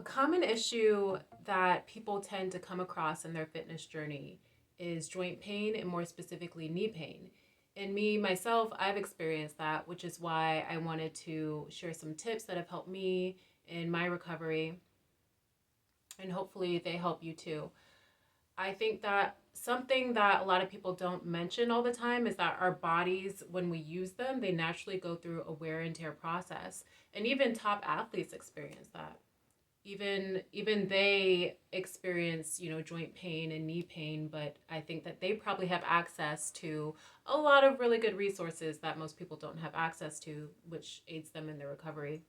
common issue that people tend to come across in their fitness journey is joint pain, and more specifically knee pain. And me, myself, I've experienced that, which is why I wanted to share some tips that have helped me in my recovery, and hopefully they help you too. I think that something that a lot of people don't mention all the time is that our bodies, when we use them, they naturally go through a wear and tear process. And even top athletes experience that. Even they experience, joint pain and knee pain, but I think that they probably have access to a lot of really good resources that most people don't have access to, which aids them in their recovery.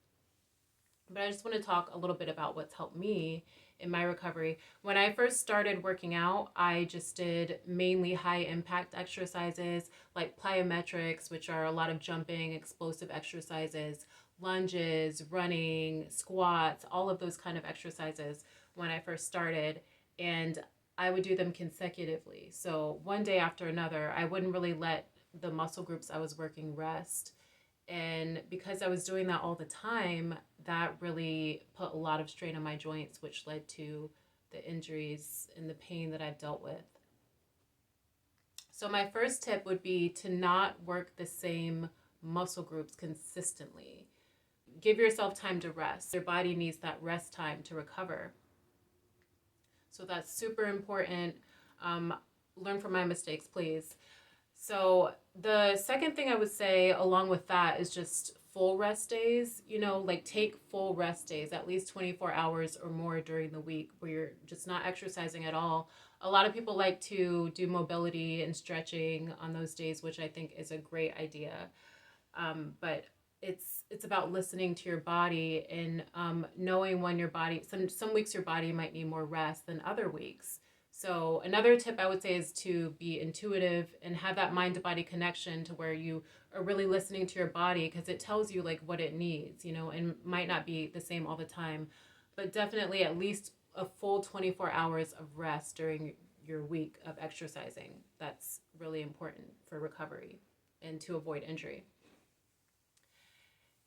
But I just want to talk a little bit about what's helped me in my recovery. When I first started working out, I just did mainly high impact exercises like plyometrics, which are a lot of jumping, explosive exercises, lunges, running, squats, all of those kind of exercises when I first started. And I would do them consecutively. So one day after another, I wouldn't really let the muscle groups I was working rest. And because I was doing that all the time, that really put a lot of strain on my joints, which led to the injuries and the pain that I've dealt with. So my first tip would be to not work the same muscle groups consistently. Give yourself time to rest. Your body needs that rest time to recover. So that's super important. Learn from my mistakes, please. So the second thing I would say along with that is just full rest days. Like take full rest days, at least 24 hours or more during the week where you're just not exercising at all. A lot of people like to do mobility and stretching on those days, which I think is a great idea. But it's about listening to your body and knowing when your body, some weeks your body might need more rest than other weeks. So another tip I would say is to be intuitive and have that mind to body connection to where you are really listening to your body, because it tells you like what it needs, and might not be the same all the time, but definitely at least a full 24 hours of rest during your week of exercising. That's really important for recovery and to avoid injury.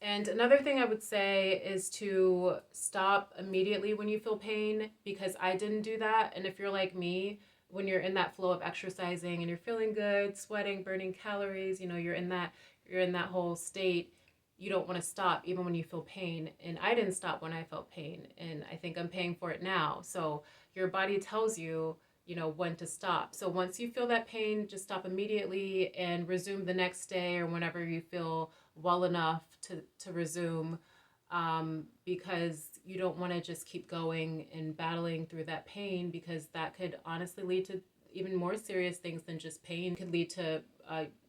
And another thing I would say is to stop immediately when you feel pain, because I didn't do that. And if you're like me, when you're in that flow of exercising and you're feeling good, sweating, burning calories, you're in that whole state, you don't want to stop even when you feel pain. And I didn't stop when I felt pain, and I think I'm paying for it now. So your body tells you, when to stop. So once you feel that pain, just stop immediately and resume the next day or whenever you feel well enough to resume, because you don't want to just keep going and battling through that pain, because that could honestly lead to even more serious things than just pain. It could lead to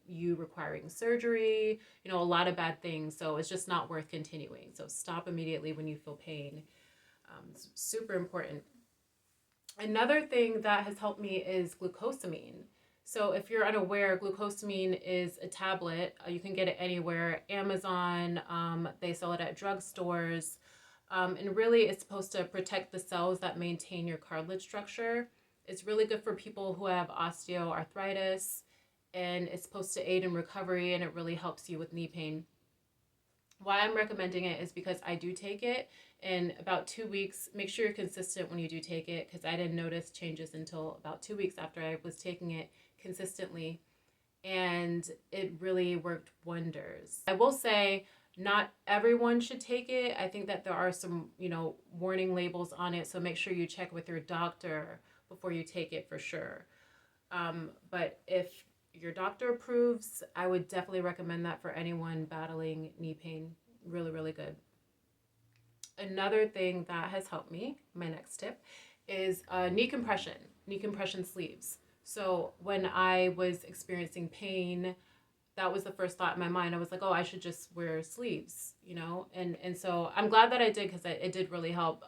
you requiring surgery, a lot of bad things. So it's just not worth continuing. So stop immediately when you feel pain. It's super important. Another thing that has helped me is glucosamine. So if you're unaware, glucosamine is a tablet. You can get it anywhere. Amazon, they sell it at drugstores. And really it's supposed to protect the cells that maintain your cartilage structure. It's really good for people who have osteoarthritis, and it's supposed to aid in recovery, and it really helps you with knee pain. Why I'm recommending it is because I do take it in about 2 weeks. Make sure you're consistent when you do take it, because I didn't notice changes until about 2 weeks after I was taking it consistently, and it really worked wonders. I will say not everyone should take it. I think that there are some, warning labels on it, so make sure you check with your doctor before you take it for sure. But if your doctor approves, I would definitely recommend that for anyone battling knee pain. Really, really good. Another thing that has helped me, my next tip, is knee compression sleeves. So when I was experiencing pain, that was the first thought in my mind. I was like, oh, I should just wear sleeves, and so I'm glad that I did, because it did really help.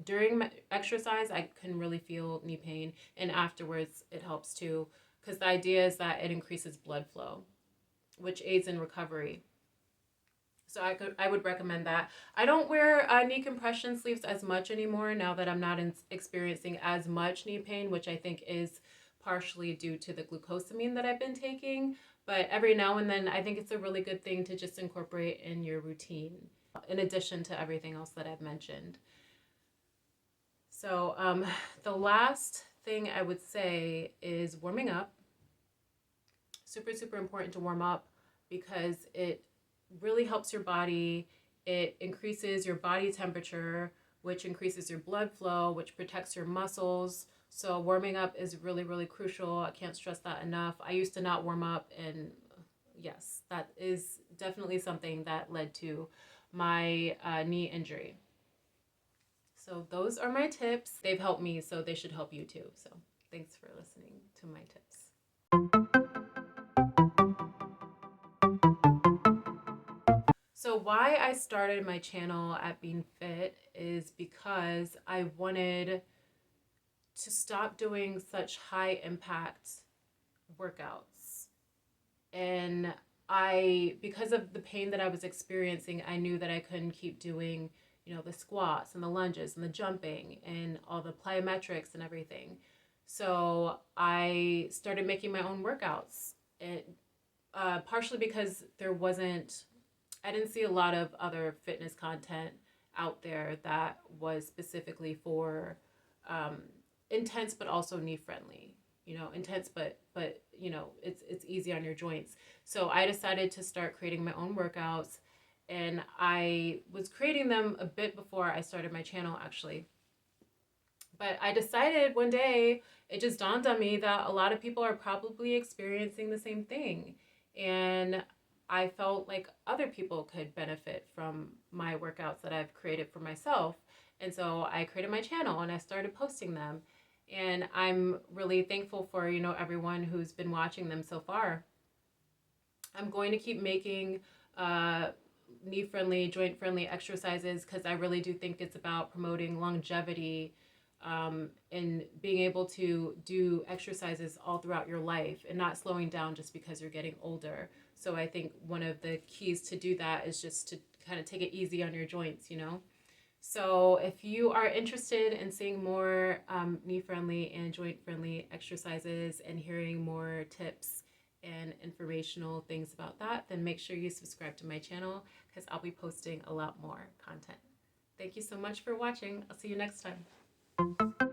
During my exercise, I couldn't really feel knee pain, and afterwards it helps too, because the idea is that it increases blood flow, which aids in recovery. So I would recommend that. I don't wear knee compression sleeves as much anymore now that I'm not experiencing as much knee pain, which I think is partially due to the glucosamine that I've been taking. But every now and then, I think it's a really good thing to just incorporate in your routine, in addition to everything else that I've mentioned. So the last thing I would say is warming up. Super, super important to warm up because it really helps your body. It increases your body temperature, which increases your blood flow, which protects your muscles. So warming up is really, really crucial. I can't stress that enough. I used to not warm up, and yes, that is definitely something that led to my knee injury. So those are my tips. They've helped me, so they should help you too. So thanks for listening to my tips. So why I started my channel at Being Fit is because I wanted to stop doing such high impact workouts. And because of the pain that I was experiencing, I knew that I couldn't keep doing, the squats and the lunges and the jumping and all the plyometrics and everything. So I started making my own workouts. And partially because I didn't see a lot of other fitness content out there that was specifically for intense but also knee friendly. Intense but it's easy on your joints. So I decided to start creating my own workouts, and I was creating them a bit before I started my channel actually. But I decided one day, it just dawned on me that a lot of people are probably experiencing the same thing. And I felt like other people could benefit from my workouts that I've created for myself. And so I created my channel and I started posting them. And I'm really thankful for, everyone who's been watching them so far. I'm going to keep making knee-friendly, joint-friendly exercises because I really do think it's about promoting longevity and being able to do exercises all throughout your life and not slowing down just because you're getting older. So I think one of the keys to do that is just to kind of take it easy on your joints, So if you are interested in seeing more knee-friendly and joint-friendly exercises and hearing more tips and informational things about that, then make sure you subscribe to my channel because I'll be posting a lot more content. Thank you so much for watching. I'll see you next time.